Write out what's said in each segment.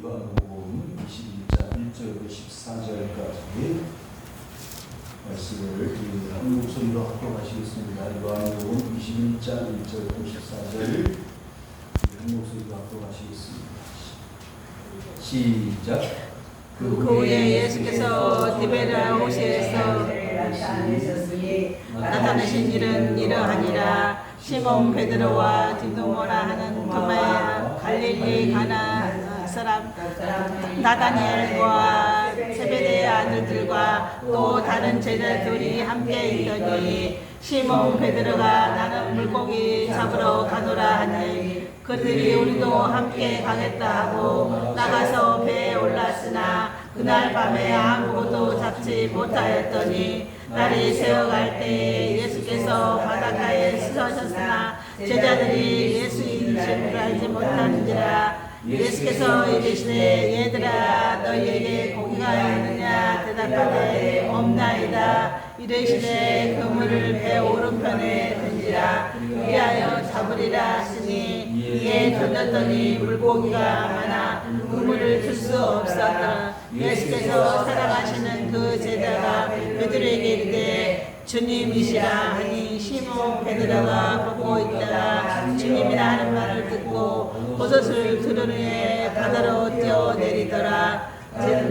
요한복음 21장 1절부터 14절까지 말씀을 한 목소리로 합독하시겠습니다. 요한복음 21장 1절부터 14절 한 목소리로 합독하시겠습니다. 시작. 그 후에 예수께서 디베랴 호시에서 나타내신 일은 이러하니라. 시몬 베드로와 디도모라 하는 도마야, 갈릴리 가나 사람 나다니엘과 세베대의 아들들과 또 다른 제자들이 함께 있더니 시몬 베드로가 나는 물고기 잡으러 가노라 하니 그들이 우리도 함께 가겠다 하고 나가서 배에 올랐으나 그날 밤에 아무것도 잡지 못하였더니 날이 새어갈 때에 예수께서 바닷가에 서셨으나 제자들이 예수인 줄 알지 못하는지라. 예수께서 이르시되 얘들아 너희에게 고기가 있느냐 대답하되 없나이다. 이르시되 그물을 배 오른편에 던지라 위하여 잡으리라 하시니 이에 던졌더니 물고기가 많아 그물을 들 수 없었더라. 예수께서 사랑하시는 그 제자가 베드로에게 이르되 주님이시라 하니 시몬 베드로가 보고 있다가 주님이라 하는 말을 듣고 버섯을 들은 후에 바다로 뛰어내리더라.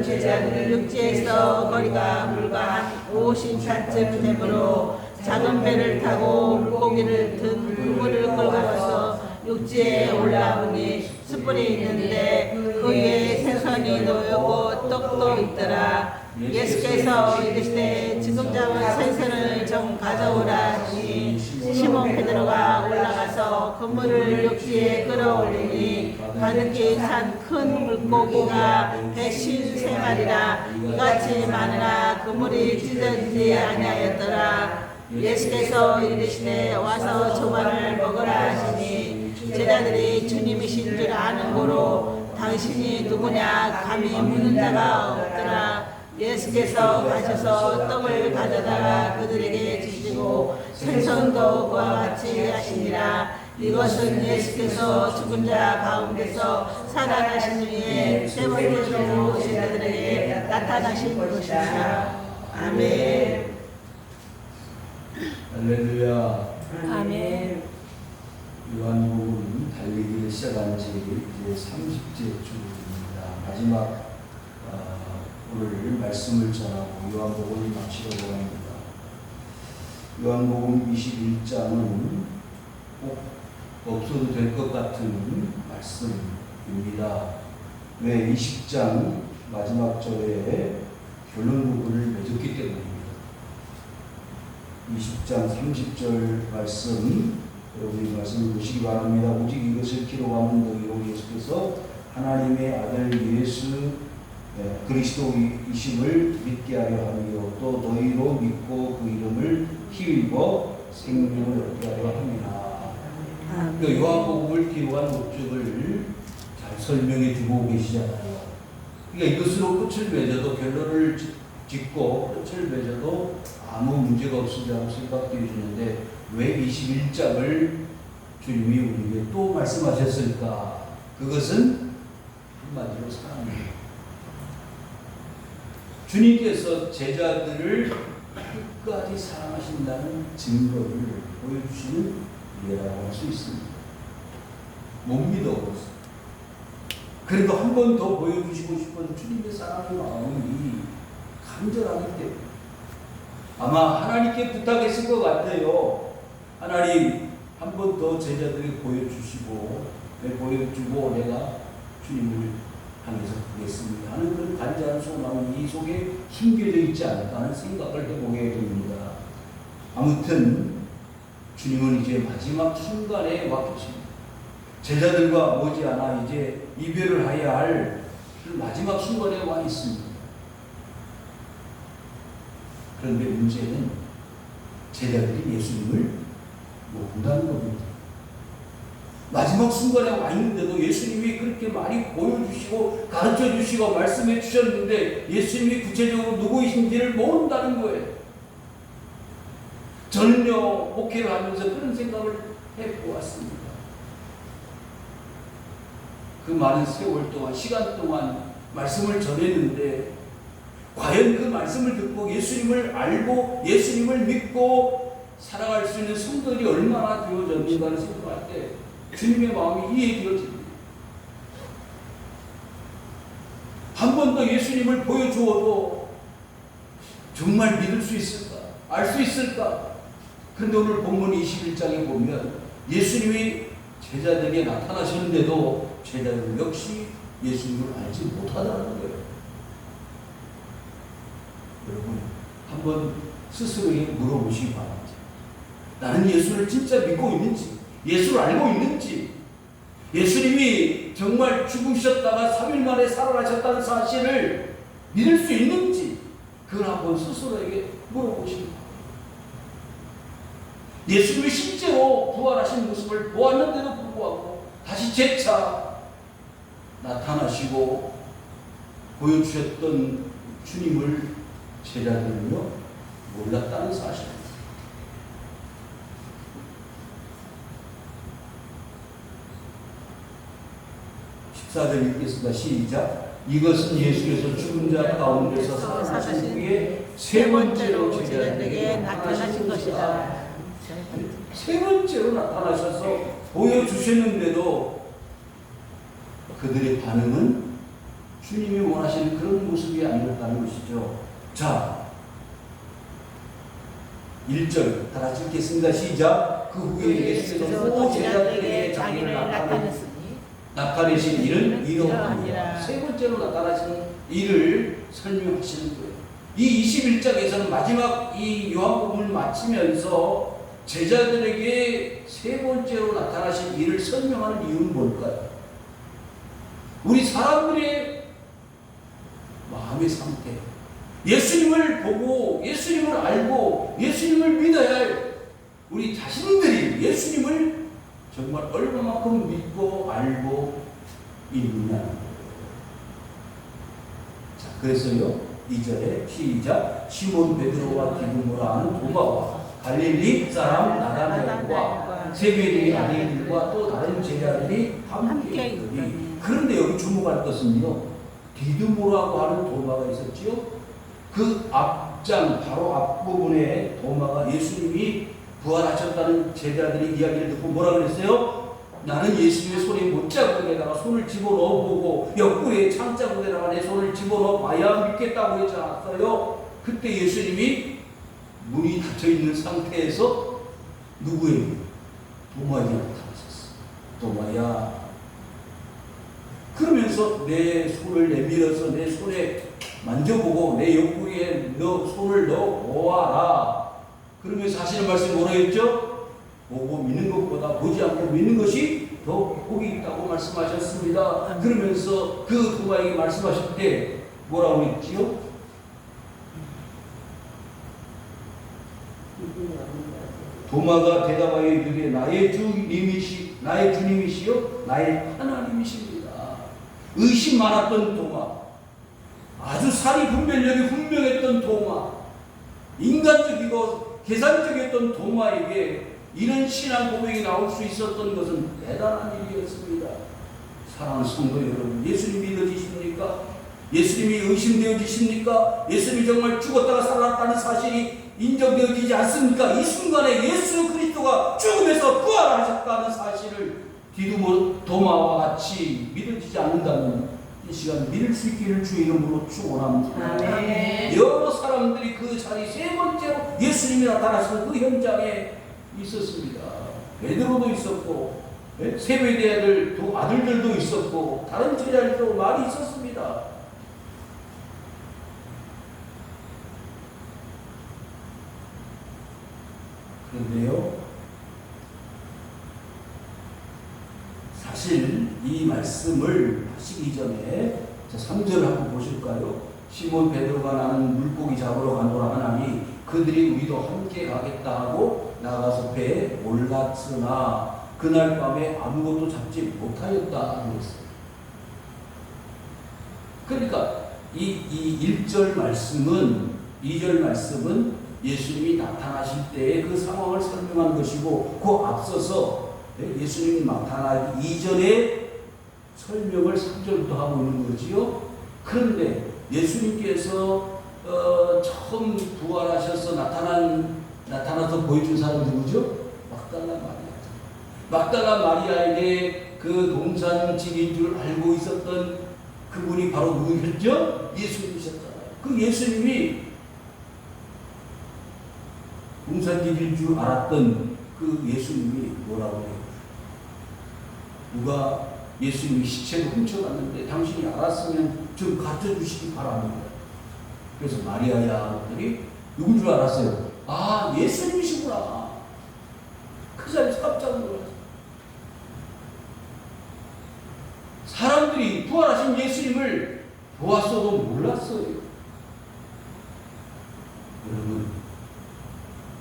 제자들은 육지에서 거리가 불과 한 50산쯤 되므로 작은 배를 타고 물고기를 든 그물을 끌고 와서 육지에 올라오니 숯불이 있는데 그 위에 생선이 놓여고 떡도 있더라. 예수께서 이르시되 지금 잡은 생선을 좀 가져오라 하시니 시몬 베드로가 올라가서 그물을 육지에 끌어올리니 가득히 찬 큰 물고기가 153마리라 이같이 많으나 그물이 찢어지지 아니하였더라. 예수께서 이르시되 와서 조반을 먹으라 하시니 제자들이 주님이신 줄 아는 고로 당신이 누구냐 감히 묻는 자가 없더라. 예수께서 가셔서 떡을 가져다가 그들에게 주시고 생선도 그와 같이 하시니라. 이것은 예수께서 죽은 자 가운데서 살아나신 후에 세 번째로 제자들에게 나타나신 것이라. 아멘. 할렐루야. 아멘. 요한복음 달리기를 시작한 지 이제 30째 주입니다. 마지막 오늘 말씀을 전하고 요한복음을 마치려고 합니다. 요한복음 21장은 꼭 없어도 될 것 같은 말씀입니다. 왜 20장 마지막 절에 결론 부분을 맺었기 때문입니다. 20장 30절 말씀 여러분이 말씀을 보시기 바랍니다. 오직 이것을 기록하면 너희로 예수께서 하나님의 아들 예수 그리스도이심을 믿게 하려 하며 또 너희로 믿고 그 이름을 힘입어 생명을 얻게 하려 함이라. 그러니까 요한복음을 기록한 목적을 잘 설명해 주고 계시잖아요. 그러니까 이것으로 끝을 맺어도 결론을 짓고 끝을 맺어도 아무 문제가 없으리라고 생각되어 주는데 왜 21장을 주님이 우리에게 또 말씀하셨을까? 그것은 한마디로 사랑입니다. 주님께서 제자들을 끝까지 사랑하신다는 증거를 보여주시는 예라고 할 수 있습니다. 못 믿어버렸어요. 그래도 한 번 더 보여주시고 싶은 주님의 사랑의 마음이 간절하기 때문에 아마 하나님께 부탁했을 것 같아요. 하나님 한 번 더 제자들에게 보여주시고 내가 주님을 향해서 보겠습니다 하는 그런 간절한 소망이 이 속에 숨겨져 있지 않을까 하는 생각을 해보게 됩니다. 아무튼 주님은 이제 마지막 순간에 와 계십니다. 제자들과 머지않아 이제 이별을 해야 할 마지막 순간에 와 있습니다. 그런데 문제는 제자들이 예수님을 모른다는 겁니다. 마지막 순간에 와 있는데도 예수님이 그렇게 많이 보여주시고 가르쳐 주시고 말씀해 주셨는데 예수님이 구체적으로 누구이신지를 모른다는 거예요. 저는요 목회를 하면서 그런 생각을 해보았습니다. 그 많은 세월 동안, 시간 동안 말씀을 전했는데 과연 그 말씀을 듣고 예수님을 알고 예수님을 믿고 살아갈 수 있는 성도들이 얼마나 되어졌는가를 생각할 때 주님의 마음이 이해되어집니다. 한 번 더 예수님을 보여주어도 정말 믿을 수 있을까? 알 수 있을까? 그런데 오늘 본문 21장에 보면 예수님이 제자들에게 나타나셨는데도 제자들 역시 예수님을 알지 못하다는 거예요. 여러분, 한번 스스로에게 물어보시기 바랍니다. 나는 예수를 진짜 믿고 있는지, 예수를 알고 있는지, 예수님이 정말 죽으셨다가 3일 만에 살아나셨다는 사실을 믿을 수 있는지, 그걸 한번 스스로에게 물어보시기 바랍니다. 예수님이 실제로 부활하신 모습을 보았는데도 불구하고 다시 재차 나타나시고 보여주셨던 주님을 제자들은요 몰랐다는 사실입니다. 14절 읽겠습니다. 시작. 이것은 예수께서 죽은 자 가운데서 살아나신 후에 세 번째로 제자들에게 나타나신 것이다. 세 번째로 나타나셔서 보여주셨는데도 그들의 반응은 주님이 원하시는 그런 모습이 아니었다는 것이죠. 자, 1절 다 같이 읽겠습니다. 시작. 그 후에 예수께서 또 제자들에게 자기를 나타내신 일은 이러하니라. 세 번째로 나타나신 일을 설명하시는 거예요. 이 21장에서는 마지막 이 요한복음을 마치면서 제자들에게 세 번째로 나타나신 일을 설명하는 이유는 뭘까요? 우리 사람들의 마음의 상태, 예수님을 보고 예수님을 알고 예수님을 믿어야 할 우리 자신들이 예수님을 정말 얼마만큼 믿고 알고 있느냐. 자, 그래서요 2절에 시작. 시몬 베드로와 디두모라 하는 도마와 갈릴리 사람 나다나엘과 세베대의 아들들과 또 다른 제자들이 함께 있더니. 그런데 여기 주목할 것은요, 디두모라고 하는 도마가 있었지요. 그 앞장 바로 앞부분에 도마가 예수님이 부활하셨다는 제자들이 이야기를 듣고 뭐라 그랬어요? 나는 예수님의 손에 못자국에다가 손을 집어넣어보고 옆구리에 창자국에다가 내 손을 집어넣어봐야 믿겠다고 했지 않았어요? 그때 예수님이 문이 닫혀있는 상태에서 누구에게? 도마에게 나타나셨어. 도마야, 그러면서 내 손을 내밀어서 내 손에 만져보고 내 옆구리에 너 손을 넣어 보아라. 그러면서 하시는 말씀이 뭐라 했죠? 보고 믿는 것보다 보지 않고 믿는 것이 더 복이 있다고 말씀하셨습니다. 그러면서 그 도마에게 말씀하실 때 뭐라고 했지요? 도마가 대답하여 이르되 나의 주님이시요 나의 하나님이십니다. 의심 많았던 도마, 아주 사리 분별력이 분명했던 도마, 인간적이고 계산적이었던 도마에게 이런 신앙 고백이 나올 수 있었던 것은 대단한 일이었습니다. 사랑하는 성도 여러분, 예수님 믿어지십니까? 예수님이 의심되어지십니까? 예수님이 정말 죽었다가 살아났다는 사실이 인정되어지지 않습니까? 이 순간에 예수 그리스도가 죽음에서 부활하셨다는 사실을 디두모 도마와 같이 믿어지지 않는다면 이 시간 믿을 수 있기를 주의 이름으로 축원합니다. 아멘. 여러 사람들이 그 자리 세 번째로 예수님이 나타나신 그 현장에 있었습니다. 베드로도 있었고 세베대 아들들도 있었고 다른 제자들도 많이 있었습니다. 그런데요, 사실 이 말씀을 하시기 전에 3절 한번 보실까요? 시몬 베드로가 나는 물고기 잡으러 가노라 하나니 그들이 우리도 함께 가겠다 하고 나가서 배에 올랐으나 그날 밤에 아무것도 잡지 못하였다 그랬어요. 그러니까 이 1절 말씀은 2절 말씀은 예수님이 나타나실 때의 그 상황을 설명한 것이고 그 앞서서 예수님이 나타나기 이전에 설명을 3절부터 하고 있는 거지요. 그런데 예수님께서 처음 부활하셔서 나타나서 보여준 사람이 누구죠? 막달라 마리아. 막달라 마리아에게 그 동산직인 줄 알고 있었던 그분이 바로 누구셨죠? 예수님이셨잖아요. 그 예수님이 동산직인 줄 알았던 그 예수님이 뭐라고 해요? 누가 예수님이 시체를 훔쳐갔는데 당신이 알았으면 좀 가르쳐주시기 바랍니다. 그래서 마리아야 하더니 누군 줄 알았어요? 아, 예수님이시구나. 그 자리에서 깜짝 놀랐어요. 사람들이 부활하신 예수님을 보았어도 몰랐어요. 여러분,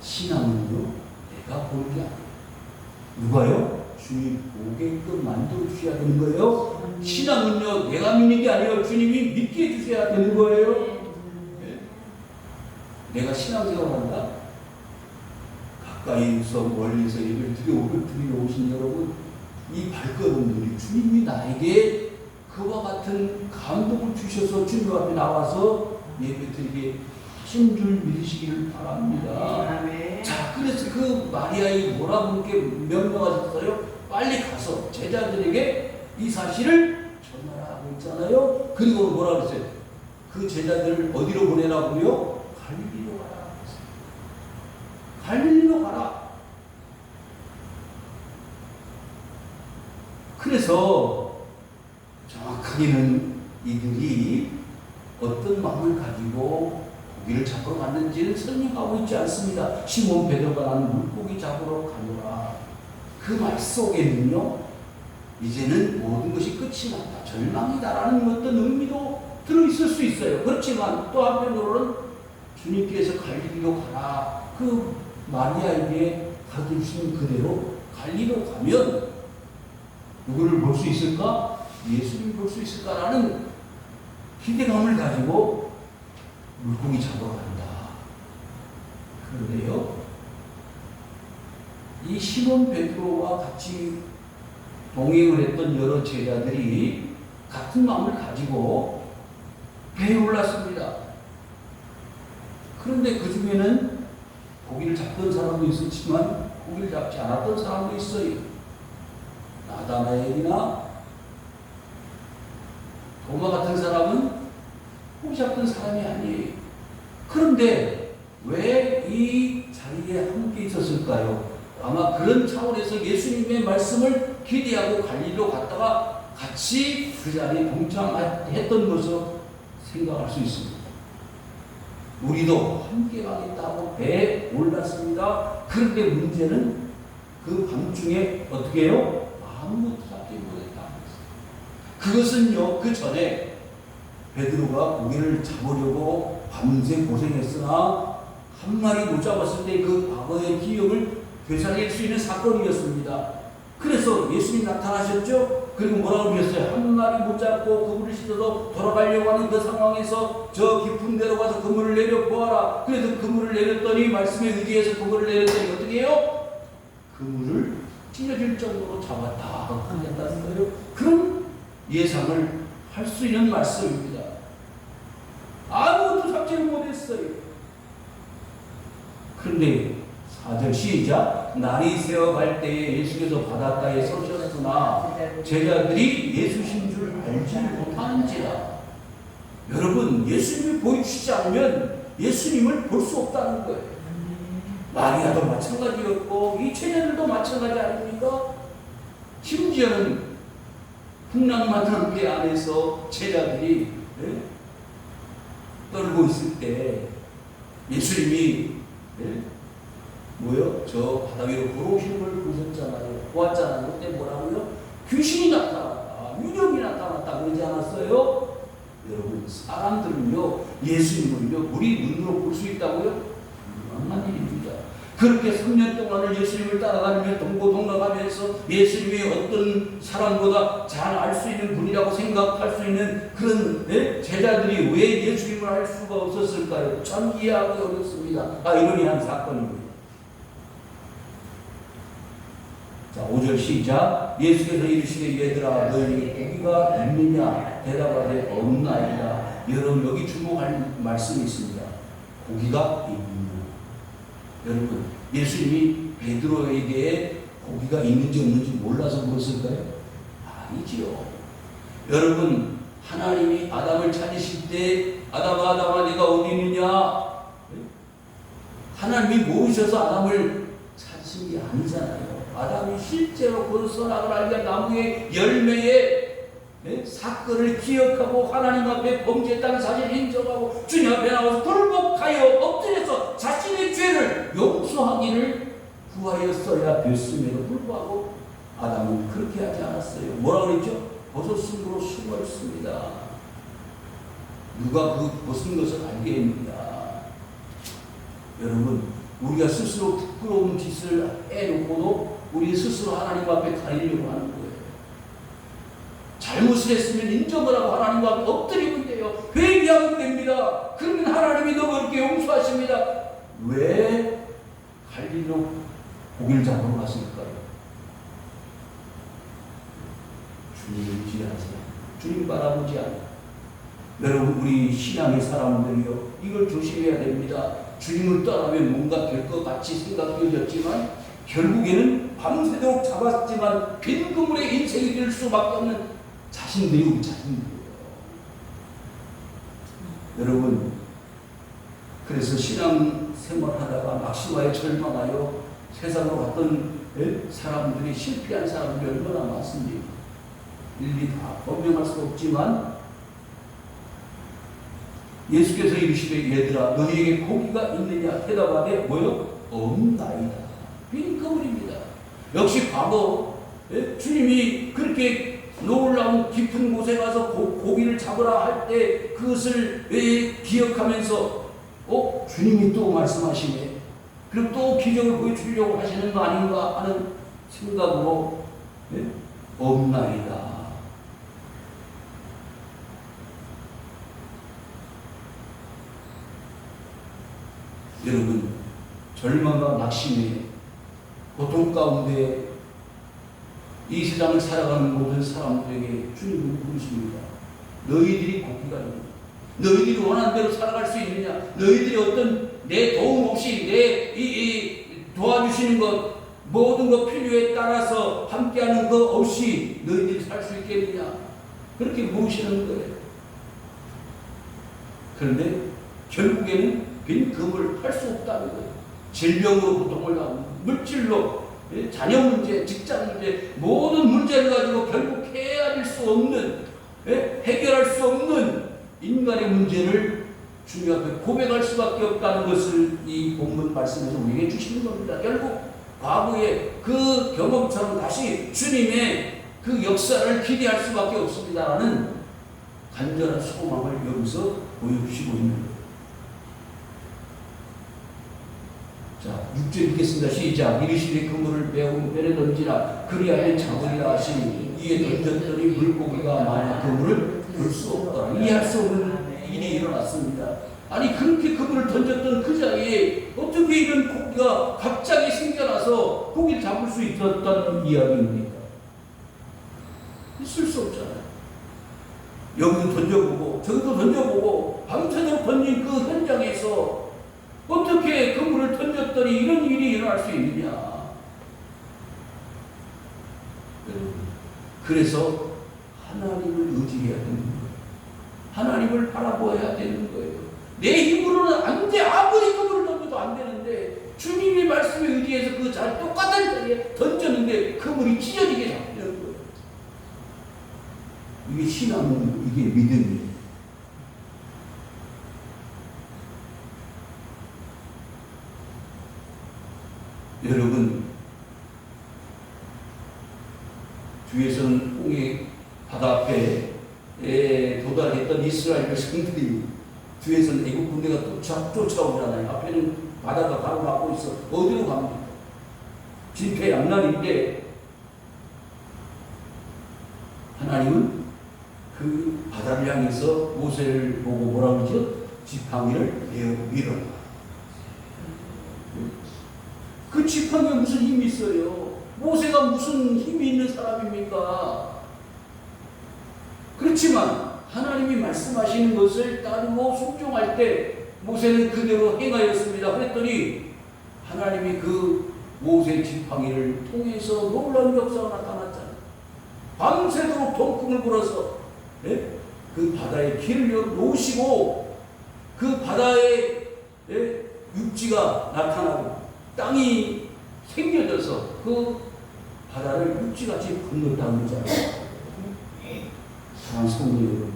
신앙은요, 내가 보는 게 아니에요. 누가요? 주님 보게끔 만들어 주셔야 되는 거예요. 신앙은요, 내가 믿는 게 아니에요. 주님이 믿게 해주셔야 되는 거예요. 네. 내가 신앙생활 한다. 가까이서 멀리서 예배를 드려오신 여러분, 이 발걸음들이 주님이 나에게 그와 같은 감동을 주셔서 주님 앞에 나와서 예배 드리게 하신 줄 믿으시기를 바랍니다. 자, 그래서 그 마리아의 뭐라고 이렇게 명령하셨어요? 빨리 가서 제자들에게 이 사실을 전하라고 했잖아요. 그리고 뭐라고 했어요? 그 제자들을 어디로 보내라고요? 갈릴리로 가라. 갈릴리로 가라. 그래서 정확하게는 이들이 어떤 마음을 가지고 고기를 잡으러 갔는지는 설명하고 있지 않습니다. 시몬 베드로가 나는 물고기 잡으러 가노라. 그 말 속에는요, 이제는 모든 것이 끝이 났다, 절망이다라는 어떤 의미도 들어있을 수 있어요. 그렇지만 또 한편으로는 주님께서 갈릴리로 가라, 그 마리아에게 가르쳐주신 그대로 갈릴리로 가면 누구를 볼 수 있을까? 예수님을 볼 수 있을까라는 기대감을 가지고 물고기 잡으러 간다. 그런데요, 이 시몬 베드로와 같이 동행을 했던 여러 제자들이 같은 마음을 가지고 배에 올랐습니다. 그런데 그 중에는 고기를 잡던 사람도 있었지만 고기를 잡지 않았던 사람도 있어요. 나다나엘이나 도마 같은 사람은 고기 잡던 사람이 아니에요. 그런데 왜 이 자리에 함께 있었을까요? 아마 그런 차원에서 예수님의 말씀을 기대하고 갈릴리로 갔다가 같이 그 자리에 동참했던 것으로 생각할 수 있습니다. 우리도 함께 가겠다고 배에 올랐습니다. 그런데 문제는 그 밤중에 어떻게 해요? 아무것도 잡지 못했다. 그것은요, 그 전에 베드로가 고기를 잡으려고 밤새 고생했으나 한 마리 못 잡았을 때 그 과거의 기억을 되살릴 수 있는 사건이었습니다. 그래서 예수님 나타나셨죠? 그리고 뭐라고 그랬어요? 한 마리 못 잡고 그물을 씻어서 돌아가려고 하는 그 상황에서 저 깊은 데로 가서 그물을 내려보아라. 그래서 그물을 내렸더니, 말씀에 의지해서 그물을 내렸더니 어떻게 해요? 그물을 찢어질 정도로 잡았다 하겠다는 거예요. 그런 예상을 할 수 있는 말씀입니다. 아무것도 잡지 못했어요. 그런데 4절 시작. 날이 새어갈 때에 예수께서 바닷가에 서셨으나 제자들이 예수신 줄 알지 못하는지라. 여러분, 예수님을 보여주시지 않으면 예수님을 볼 수 없다는 거예요. 마리아도 마찬가지였고 이 제자들도 마찬가지 아닙니까? 심지어는 풍랑만한 배 안에서 제자들이 떨고 있을 때 예수님이 저 바다 위로 걸어오시는 걸 보았잖아요. 그때 뭐라고요? 귀신이 나타났다, 유령이 나타났다 그러지 않았어요? 여러분, 사람들은요, 예수님을요, 우리 눈으로 볼 수 있다고요? 불가능한 일입니다. 그렇게 3년 동안을 예수님을 따라다니며 동고동락하면서 예수님이 어떤 사람보다 잘 알 수 있는 분이라고 생각할 수 있는 그런 제자들이 왜 예수님을 알 수가 없었을까요? 참 이해하기 어렵습니다. 이러니한 사건입니다. 자, 5절 시작. 예수께서 이르시되 얘들아 너희에게 고기가 있느냐 대답하되 없나이다. 여러분 여기 주목할 말씀이 있습니다. 고기가 있느냐. 여러분 예수님이 베드로에게 고기가 있는지 없는지 몰라서 물었을까요? 아니지요. 여러분 하나님이 아담을 찾으실 때 아담아 네가 어디 있느냐? 하나님이 모르셔서 아담을 찾으신 게 아니잖아요. 아담이 실제로 그 선악을 알게 나무의 열매에 사건을 기억하고 하나님 앞에 범죄했다는 사실을 인정하고 주님 앞에 나와서 굴복하여 엎드려서 자신의 죄를 용서하기를 구하였어야 됐음에도 불구하고 아담은 그렇게 하지 않았어요. 뭐라고 그랬죠? 버섯순으로 숨었습니다. 누가 그 벗은 것을 알게 합니다. 여러분 우리가 스스로 부끄러운 짓을 해놓고도 우리 스스로 하나님 앞에 가리려고 하는 거예요. 잘못을 했으면 인정을 하고 하나님 앞에 엎드리면 돼요. 회개하면 됩니다. 그러면 하나님이 너무렇게 용서하십니다. 왜 갈릴리로 고기를 잡으러 갔을까요? 주님을 기대하세요. 주님 바라보지 않아요. 여러분 우리 신앙의 사람들이요 이걸 조심해야 됩니다. 주님을 떠나면 뭔가 될 것 같이 생각되었지만 결국에는 밤새도록 잡았지만 빈 그물의 인생이 될 수밖에 없는 자신들이 우리 자신들이에요. 여러분 그래서 신앙 생활하다가 막심하여 절망하여 세상으로 갔던 사람들이 실패한 사람들이 얼마나 많습니까? 일일이 다 범용할 수 없지만 예수께서 이르시되 얘들아 너희에게 고기가 있느냐 대답하되 뭐요? 없나이다. 빈 그물입니다. 역시 과거 주님이 그렇게 놀라운 깊은 곳에 가서 고기를 잡으라 할 때 그것을 기억하면서 주님이 또 말씀하시네. 그리고 또 기적을 보여주려고 하시는 거 아닌가 하는 생각으로 없나이다. 여러분 절망과 낙심의 고통 가운데 이 세상을 살아가는 모든 사람들에게 주님은 물으십니다. 너희들이 고기가 있느냐? 너희들이 원하는 대로 살아갈 수 있느냐? 너희들이 어떤 내 도움 없이 내 도와주시는 것 모든 것 필요에 따라서 함께하는 것 없이 너희들이 살 수 있겠느냐? 그렇게 물으시는 거예요. 그런데 결국에는 빈 금을 할 수 없다는 거예요. 질병으로 고통을 당하고 물질로 자녀 문제, 직장 문제 모든 문제를 가지고 결국 헤아릴 수 없는 해결할 수 없는 인간의 문제를 주님 앞에 고백할 수밖에 없다는 것을 이 본문 말씀에서 우리에게 주시는 겁니다. 결국 과거의 그 경험처럼 다시 주님의 그 역사를 기대할 수밖에 없습니다라는 간절한 소망을 여기서 보여주시고 있는 거예요. 자, 6절 읽겠습니다. 시작. 이르시되 그물을 매우 배에 던지라 그리하여 잡으리라 하시니 이에 던졌더니 물고기가 많아 그물을 들 수 없더라. 이해할 수 없는 일이 일어났습니다. 아니 그렇게 그물을 던졌던 그 자리에 어떻게 이런 고기가 갑자기 생겨나서 고기를 잡을 수 있었던 이야기입니까? 있을 수 없잖아요. 여기도 던져보고 저기도 던져보고 밤새도록 던진 그 현장에서 어떻게 그물을 던졌더니 이런 일이 일어날 수 있느냐. 그래서 하나님을 의지해야 되는 거예요. 하나님을 바라보아야 되는 거예요. 내 힘으로는 안 돼. 아무리 그물을 던져도 안 되는데 주님의 말씀에 의지해서 그 잘 똑같은 자리에 던졌는데 그물이 찢어지게 잡히는 거예요. 이게 신앙은 이게 믿음이에요. 여러분 뒤에서는 홍해 바다 앞에 도달했던 이스라엘 백성들이 뒤에서는 애국 군대가 쫓아오잖아요. 앞에는 바다가 바로 막고 있어. 어디로 갑니까? 진퇴양난인데 하나님은 그 바다를 향해서 모세를 보고 뭐라고 그러죠? 지팡이를 내어 밀어라. 그 지팡이에 무슨 힘이 있어요? 모세가 무슨 힘이 있는 사람입니까? 그렇지만 하나님이 말씀하시는 것을 따르고 순종할 때 모세는 그대로 행하였습니다. 그랬더니 하나님이 그 모세 지팡이를 통해서 놀라운 역사가 나타났잖아요. 밤새도록 동풍을 불어서 그 바다에 길을 놓으시고 그 바다에 육지가 나타나고 땅이 생겨져서 그 바다를 육지같이 건넜다는 거잖아요. 사랑하는 성도 여러분,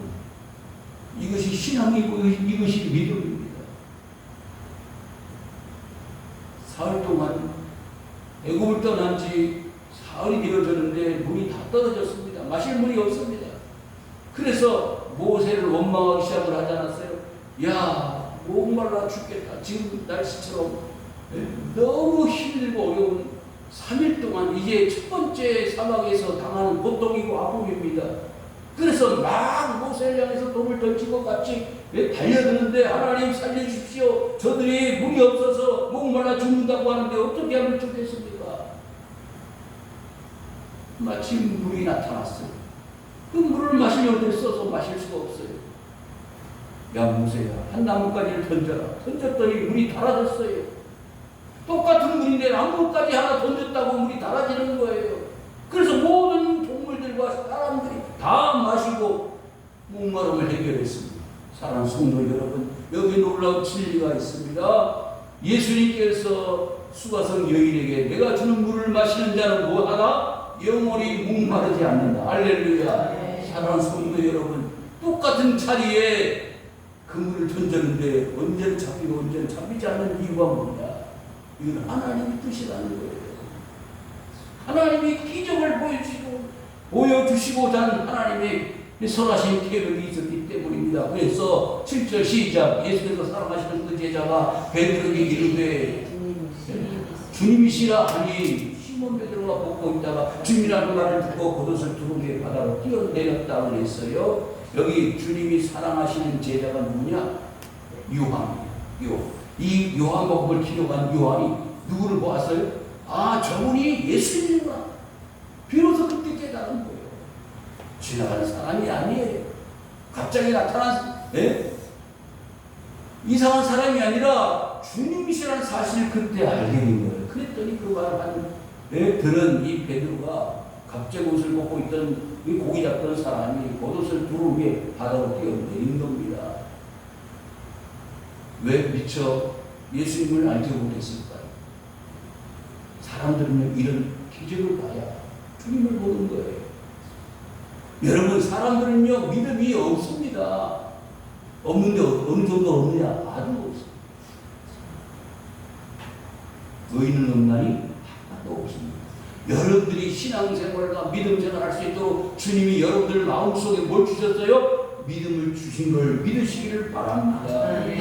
이것이 신앙이고 이것이 믿음입니다. 사흘 동안 애굽을 떠난 지 사흘이 되어졌는데 물이 다 떨어졌습니다. 마실 물이 없습니다. 그래서 모세를 원망하기 시작을 하지 않았어요? 야, 목말라 죽겠다. 지금 날씨처럼 너무 힘들고 어려운 3일 동안 이제 첫 번째 사막에서 당하는 고통이고 아픔입니다. 그래서 막 모세를 향해서 돌을 던진 것 같이 달려드는데 하나님 살려주십시오. 저들이 물이 없어서 목말라 죽는다고 하는데 어떻게 하면 좋겠습니까? 마침 물이 나타났어요. 그 물을 마시려고 써서 마실 수가 없어요. 야 모세야, 한 나뭇가지를 던져라. 던졌더니 물이 달아졌어요. 똑같은 물인데 나뭇가지 하나 던졌다고 물이 달아지는 거예요. 그래서 모든 동물들과 사람들이 다 마시고 목마름을 해결했습니다. 사랑하는 성도 여러분, 여기 놀라운 진리가 있습니다. 예수님께서 수가성 여인에게 내가 주는 물을 마시는 자는 뭐하나? 영원히 목마르지 않는다. 할렐루야. 사랑하는 성도 여러분, 똑같은 자리에 그물을 던졌는데 언제는 잡히고 언제는 잡히지 않는 이유가 뭐냐? 이건 하나님의 뜻이라는 거예요. 하나님이 기적을 보여주시고자 하는 하나님의 선하신 계획이 있었기 때문입니다. 그래서 7절 시작. 예수께서 사랑하시는 그 제자가 베드로에게 이르되 주님이시라 하니 시몬 베드로가 벗고 있다가 주님이라는 말을 듣고 겉옷을 두르게 바다로 뛰어내렸다 그랬어요. 여기 주님이 사랑하시는 제자가 누구냐? 요한이에요. 이 요한복음을 기록한 요한이 누구를 보았어요? 아, 저분이 예수님이구나. 비로소 그때 깨달은 거예요. 지나가는 사람이 아니에요. 갑자기 나타난 이상한 사람이 아니라 주님이시라는 사실을 그때 알게 된 거예요. 그랬더니 그 말을 들은 이 베드로가 갑자기 옷을 벗고 있던 이 고기 잡던 사람이 겉옷을 두루 위에 바다로 뛰어내린 겁니다. 왜 미처 예수님을 알지 못했을까요? 사람들은 이런 기적을 봐야 주님을 보는 거예요. 여러분, 사람들은요 믿음이 없습니다. 없는데 어느 정도 없느냐? 아주 없습니다. 의인은 없나니 하나도 없습니다. 여러분들이 신앙생활과 믿음생활 할 수 있도록 주님이 여러분들 마음속에 뭘 주셨어요? 믿음을 주신 걸 믿으시기를 바랍니다.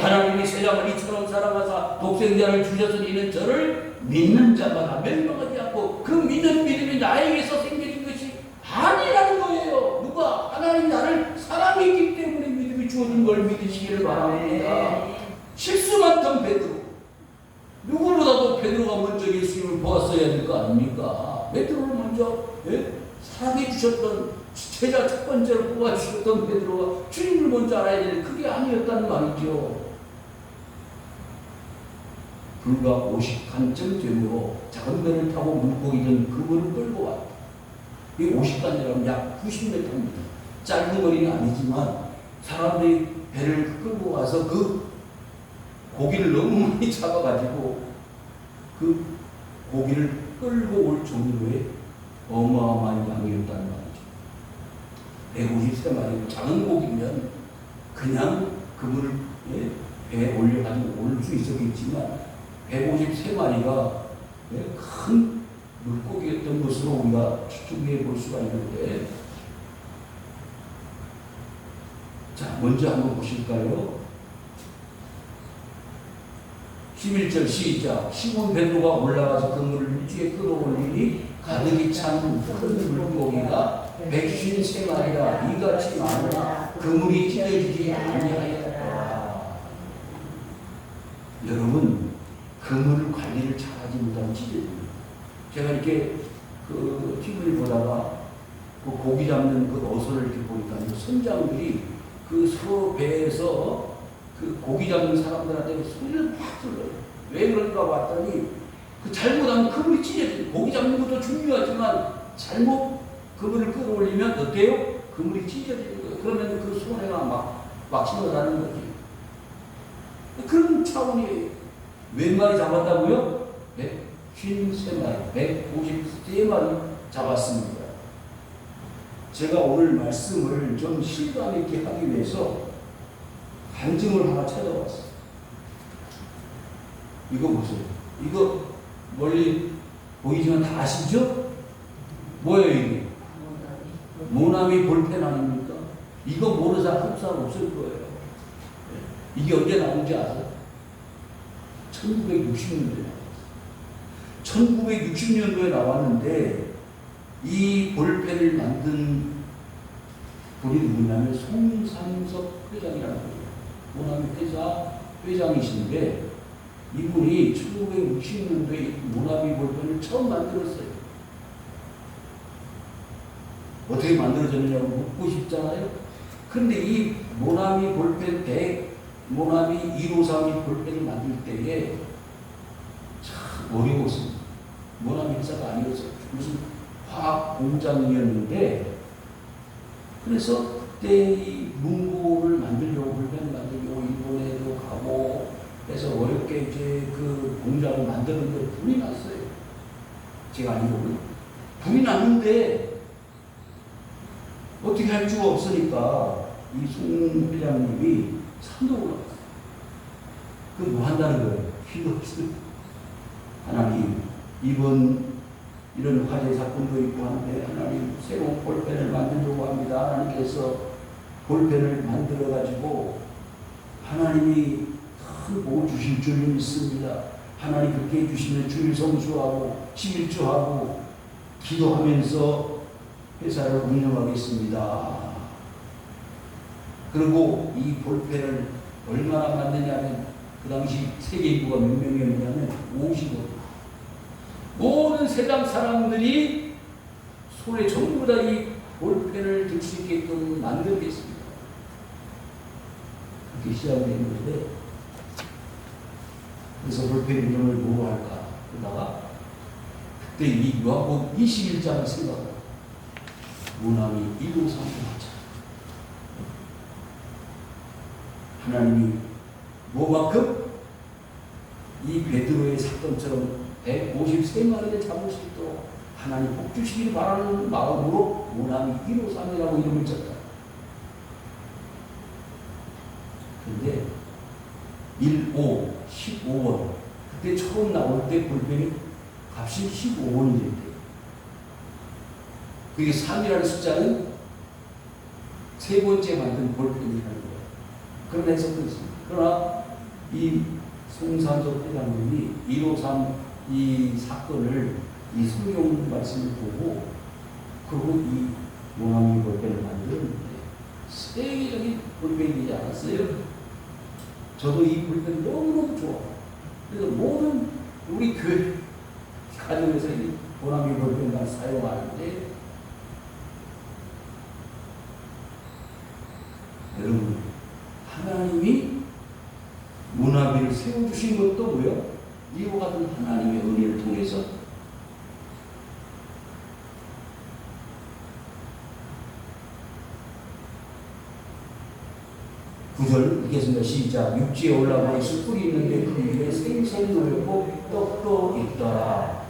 하나님이 세상을 이처럼 사랑하사 독생자를 주셨으니 이는 저를 믿는 자마다 멸망하지 않고 그 믿는 믿음이 나에게서 생겨진 것이 아니라는 거예요. 누가? 하나님이 나를 사랑했기 때문에 믿음이 주어진 걸 믿으시기를 바랍니다. 실수 많던 베드로, 누구보다도 베드로가 먼저 예수님을 보았어야 될 거 아닙니까? 베드로를 먼저 사랑해 주셨던 제자 첫 번째로 뽑아주셨던 베드로가 주님을 먼저 알아야 되는데 그게 아니었다는 말이죠. 불과 50칸쯤 되므로 작은 배를 타고 물고기던 그물을 끌고 왔다. 이 50칸이라면 약 90m입니다. 짧은 거리는 아니지만 사람들이 배를 끌고 와서 그 고기를 너무 많이 잡아가지고 그 고기를 끌고 올 정도의 어마어마한 양이었다는 말이죠. 150세마리 작은 고기면 그냥 그물을 배에 올려가지고 올 수 있었겠지만 153마리가 큰 물고기였던 것으로 우리가 추측해 볼 수가 있는데, 자, 먼저 한번 보실까요? 11절 시작. 시몬 베드로가 올라가서 그물을 육지에 끌어올리니 가득히 찬 큰 물고기가 153마리라 이같이 많으나 그물이 찢어지지 아니하였다. 여러분, 그물 관리를 잘하지 못하면 찢어집니다. 제가 이렇게 그 TV를 보다가 그 고기 잡는 그 어선을 이렇게 보니까 선장들이 그 서 배에서 그 고기 잡는 사람들한테 소리를 팍 질러요. 왜 그런가 봤더니 그 잘못하면 그물이 찢어져요. 고기 잡는 것도 중요하지만 잘못 그물을 끌어올리면 어때요? 그물이 찢어지는 거예요. 그러면 그 손해가 막 지나가는 거지. 그런 차원이에요. 몇 마리 잡았다고요? 153마리, 153마리 잡았습니다. 제가 오늘 말씀을 좀 실감 있게 하기 위해서 간증을 하나 찾아봤어요. 이거 보세요. 이거 멀리 보이지만 다 아시죠? 뭐예요 이게? 모나미 볼펜 아닙니까? 이거 모르는 사람 한국 사람 없을 거예요. 이게 언제 나온지 아세요? 1960년도에 나왔어요. 1960년도에 나왔는데 이 볼펜을 만든 분이 누구냐면 송삼석 회장이라는 거예요. 모나미 회사 회장이신데 이분이 1960년도에 모나미 볼펜을 처음 만들었어요. 어떻게 만들어졌느냐고 묻고 싶잖아요. 근데 이 모나미 볼펜 모나미 153이 볼펜을 만들 때에 참 어려웠습니다. 모나미 회사가 아니었어요. 무슨 화학 공장이었는데 그래서 그때 이 문고를 만들려고 볼펜을 만들려고 일본에도 가고 그래서 어렵게 이제 그 공장을 만드는데 불이 났어요. 제가 아니고요. 불이 났는데 어떻게 할 수가 없으니까 이 송 회장님이 산도 올라갔어요. 그럼 뭐 한다는 거예요? 필요 없어요. 하나님, 이런 화재 사건도 있고 한데 하나님 새로운 볼펜을 만들려고 합니다. 하나님께서 볼펜을 만들어가지고 하나님이 큰 복을 주실 줄 믿습니다. 하나님 그렇게 해주시면 주일 성수하고 11조하고 기도하면서 회사를 운영하겠습니다. 그리고 이 볼펜을 얼마나 만드냐면 그 당시 세계 인구가 몇 명이었냐면 50억. 모든 세상 사람들이 손에 전부 다 이 볼펜을 들 수 있게끔 만들겠습니다. 그렇게 시작된 건데 그래서 볼펜 이름을 뭐로 할까? 그러다가 그때 이 요한복음 21장을 생각하고 모나미 153을 하자. 하나님이 뭐만큼 이 베드로의 사건처럼 153마리를 잡을 수 있도록 하나님 복 주시기를 바라는 마음으로 모나미 153이라고 이름을 졌다. 근데 15, 15원 그때 처음 나올 때 볼펜이 값이 15원이 됐대요. 그게 3이라는 숫자는 세 번째 만든 볼펜이라는 거예요. 그런 해석도 있습니다. 그러나 이 송삼석 회장님이 153 이 사건을 이 성경 말씀을 보고 그리고 이 모나미 볼펜을 만드는데 세계적인 볼펜이지 않았어요? 저도 이 볼펜 너무너무 좋아. 그래서 모든 우리 교회 가정에서 이 모나미 볼펜만 사용하는데 여러분 하나님이 모나미를 세워주신 것도 뭐요? 이와 같은 하나님의 은혜를 통해서 구절 읽겠습니다. 시작. 육지에 올라가 있을 뿔이 있는데 그 위에 생선이 놓였고 떡도 있더라.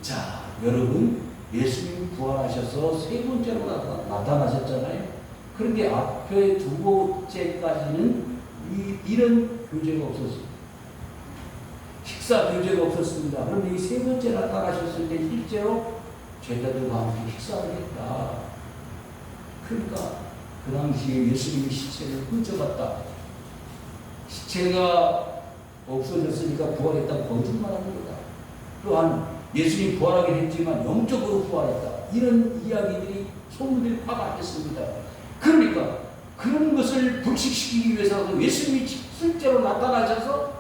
자, 여러분 예수님 부활하셔서 세 번째로 나타나셨잖아요. 그런데 앞에 두 번째까지는 이런 교제가 없었습니다. 식사 교제가 없었습니다. 그런데 이 세 번째 나타나셨을 때 실제로 제자들과 함께 식사를 했다. 그러니까 그 당시에 예수님이 시체를 훔쳐갔다. 시체가 없어졌으니까 부활했다. 거짓말하는 거다. 또한 예수님 부활하긴 했지만 영적으로 부활했다. 이런 이야기들이 소문들이 파악했습니다. 그러니까 그런 것을 불식시키기 위해서 예수님이 실제로 나타나셔서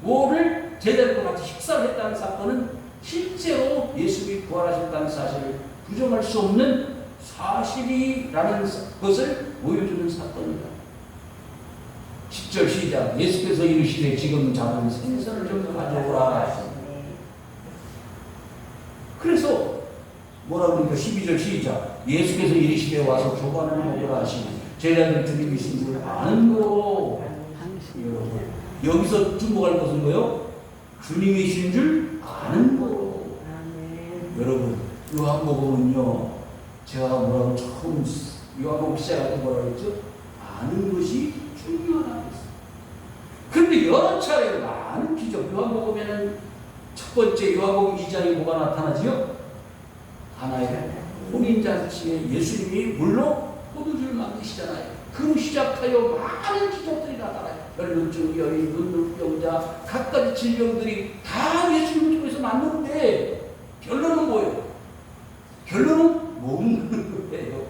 뭐를 제자들과 같이 식사를 했다는 사건은 실제로 예수님이 부활하셨다는 사실을 부정할 수 없는 사실이라는 것을 보여주는 사건이다. 10절 시작. 예수께서 이르시되 지금 잡은 생선을 좀 가져오라. 그래서 뭐라 그러니까 12절 시작. 예수께서 이르시되 와서 조반을 먹으라 하시니 제자들 주님이신 줄 아는 거로. 여러분 여기서 주목할 것은 뭐요? 주님이신 줄 아는 거로. 여러분 요한복음은요, 제가 뭐라고 처음 요한복음 시작할 때 뭐라 그랬죠? 아는 것이 중요하다고 했어요. 그런데 여러 차례 많은 기적, 요한복음에는 첫 번째 요한복음 2장에 뭐가 나타나지요? 하나의 혼인잔치에 예수님이 물로 포도주를 만드시잖아요. 그로 시작하여 많은 기적들이 나타나요. 혈루증, 여인, 눈물병자, 각가지 질병들이 다 예수님을 통해서 났는데 결론은 뭐예요? 결론은 모르는 거예요.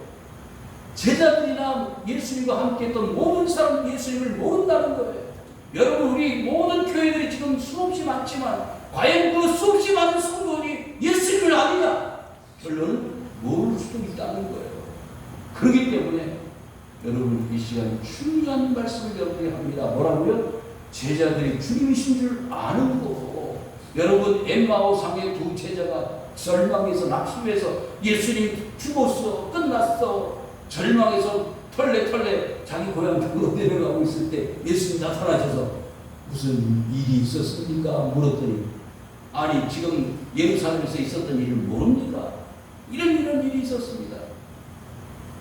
제자들이나 예수님과 함께 했던 모든 사람은 예수님을 모른다는 거예요. 여러분 우리 모든 교회들이 지금 수없이 많지만 과연 그 수없이 많은 성도들이 예수님을 아느냐? 결론은 모를 수도 있다는 거예요. 그렇기 때문에 여러분 이 시간 중요한 말씀을 여러분에게 합니다. 뭐라고요? 제자들이 주님이신 줄 아는 거고. 여러분 엠마오상의 두 제자가 절망해서 낙심해서 예수님 죽었어, 끝났어, 절망해서 털레 자기 고향으로 내려가고 있을 때 예수님 나타나셔서 무슨 일이 있었습니까? 물었더니 아니 지금 예루살렘에서 있었던 일을 모릅니까? 이런 일이 있었습니다.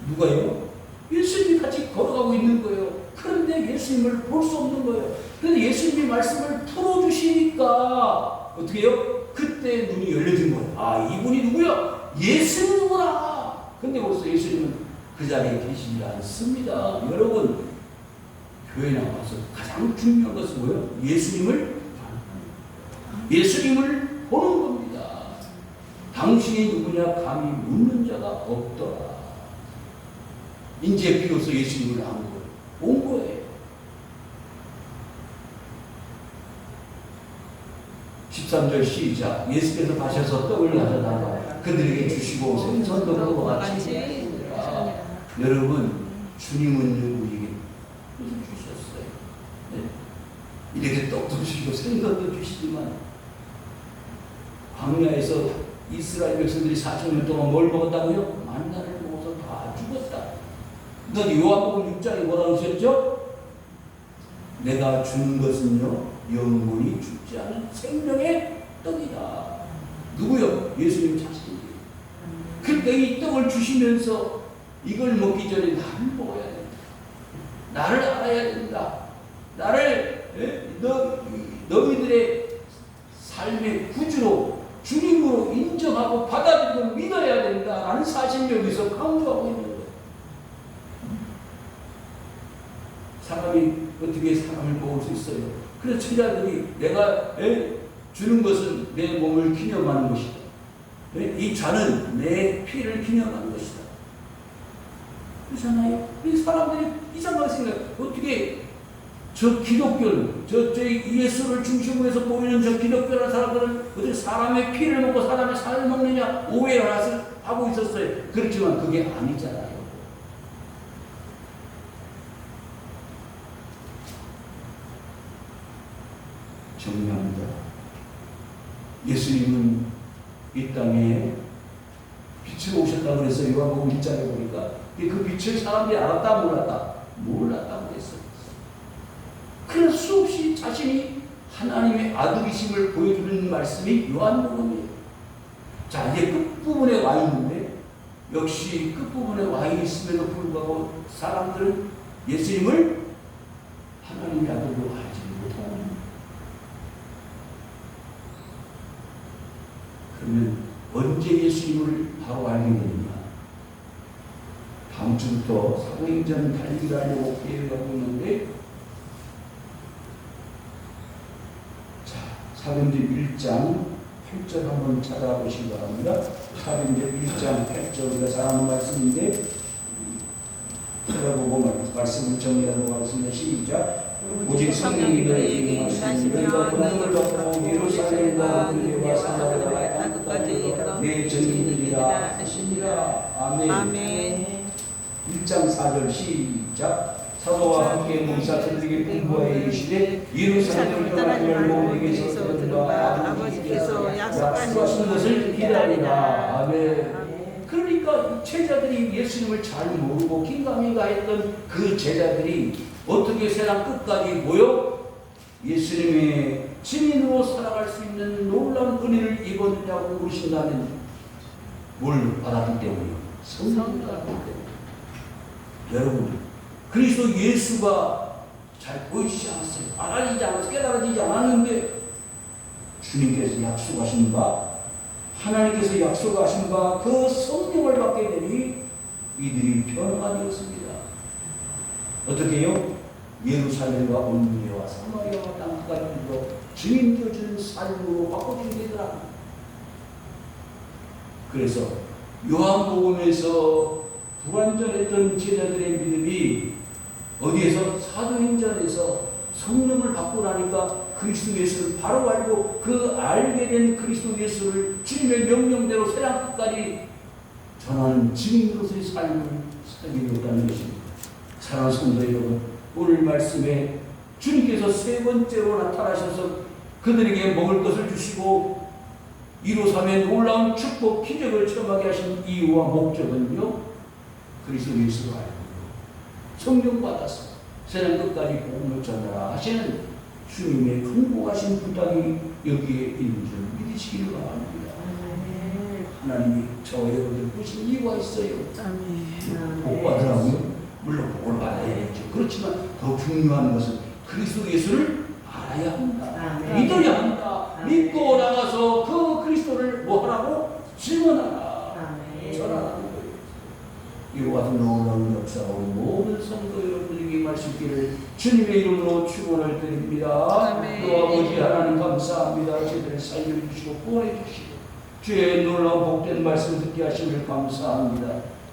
누가요? 예수님이 같이 걸어가고 있는 거예요. 그런데 예수님을 볼 수 없는 거예요. 그런데 예수님이 말씀을 풀어주시니까 어떻게 해요? 그때 눈이 열려진 거예요. 아, 이분이 누구야? 예수님이구나. 근데 벌써 예수님은 그 자리에 계시지 않습니다. 여러분 교회 나와서 가장 중요한 것은 뭐예요? 예수님을 보는 겁니다. 당신이 누구냐 감히 묻는 자가 없더라. 이제 비로소 예수님을 안 거예요. 온 거예요. 13절 시작. 예수께서 가셔서 떡을 가져다가 그들에게 주시고 생선도 그와 같이 했습니다. 여러분 주님은 우리에게 무슨 주셨어요? 네. 이렇게 떡도 주시고 생선도 주시지만 광야에서 이스라엘 백성들이 40년 동안 뭘 먹었다고요? 만나를 먹어서 다 죽었다. 너 요한복음 6장에 뭐라고 하셨죠? 내가 주는 것은요 영원히 죽지 않은 생명의 떡이다. 누구요? 예수님 자신이에요. 그러니까 이 떡을 주시면서 이걸 먹기 전에 나를 먹어야 된다. 나를 알아야 된다. 나를 너희들의 삶의 구주로 주님으로 인정하고 받아들이고 믿어야 된다라는 사실을 여기서 강조하고 있는 거예요. 사람이 어떻게 사람을 먹을 수 있어요? 그래서 제자들이 내가 주는 것은 내 몸을 기념하는 것이다. 이 잔은 내 피를 기념하는 것이다. 그렇잖아요? 이 사람들이 이상하게 생각해요. 어떻게 저 기독교는 저 예수를 중심으로 해서 보이는 저 기독교라는 사람들은 어떻게 사람의 피를 먹고 사람의 살을 먹느냐 오해를 하고 있었어요. 그렇지만 그게 아니잖아요. 정리합니다. 예수님은 이 땅에 빛으로 오셨다고 그래서 요한복음 1장에 보니까 그 빛을 사람들이 알았다 몰랐다? 몰랐다고 했어요. 그래서 수없이 자신이 하나님의 아들이심을 보여주는 말씀이 요한복음이에요. 자, 이제 끝부분에 와 있는데 역시 끝부분에 와 있음에도 불구하고 사람들은 예수님을 하나님의 아들로 알지 못하는. 그러면 언제 예수님을 바로 알게 되느냐? 다음 주부터 사도행전 달리기를 하려고 계획하고 있는데, 자, 사도행전 1장 8절 한번 찾아보시기 바랍니다. 사도행전 1장 8절 우리가 잘 아는 말씀인데 찾아보고 말씀을 정리하도록 하겠습니다. 시작. 오직 성령이 너희에게 임하시니 너희가 권능을 받고 예루살렘과 유대와 사마리아 아멘. 아멘. 1장 4절 시작. 사도와 함께 몽사들에게 공부하여 이르시되 예루살렘을 떠나지 말고 내게서 들어가 아버지께서 약속하신 것을 기다리라. 아멘. 그러니까 제자들이 예수님을 잘 모르고 긴가민가 했던 그 제자들이 어떻게 세상 끝까지 모여 예수님의 증인으로 살아갈 수 있는 놀라운 은혜를 입었냐고 물으신다면 뭘 받았기 때문이요? 성령을 받았기 때문에. 여러분, 그리스도 예수가 잘 보이지 않았어요. 알아지지 않았어요. 깨달아지지 않았는데 주님께서 약속하신 바, 하나님께서 약속하신 바 그 성령을 받게 되니 이들이 변화가 되었습니다. 어떻게 해요? 예루살렘과 온누리와 사마리아와 땅까지도 증인되어주는 삶으로 바꿔주게 되더라. 그래서 요한복음에서 불완전했던 제자들의 믿음이 어디에서? 사도행전에서 성령을 받고 나니까 그리스도 예수를 바로 알고 그 알게 된 그리스도 예수를 주님의 명령대로 세상 끝까지 전하는 증인으로서의 삶을 살게 되었다는 것입니다. 사랑하는 성도 여러분, 오늘 말씀에 주님께서 세 번째로 나타나셔서 그들에게 먹을 것을 주시고 이루삼의 놀라운 축복 기적을 체험하게 하신 이유와 목적은요, 그리스도 예수를 알고 성령 받아서 세상 끝까지 복음을 전하라 하시는 주님의 풍부하신 부탁이 여기에 있는 줄 믿으시기를 바랍니다. 하나님이 저 여러분들 보신 이유가 있어요. 복 받으라고요? 물론 복을 받아야겠죠. 그렇지만 더 중요한 것은 그리스도 예수를 알아야 한다. 믿어야 한다. 믿고 나가서 그 그리스도를 뭐하라고? 증언하라. 전하라는 거예요. 이와 같은 놀라운 역사가 우리 모든 성도 여러분에게 말씀기를 주님의 이름으로 축원을 드립니다. 또 아버지 하나님 감사합니다. 저희들을 살려주시고 구원해 주시고 주의 놀라운 복된 말씀 듣게 하심을 감사합니다.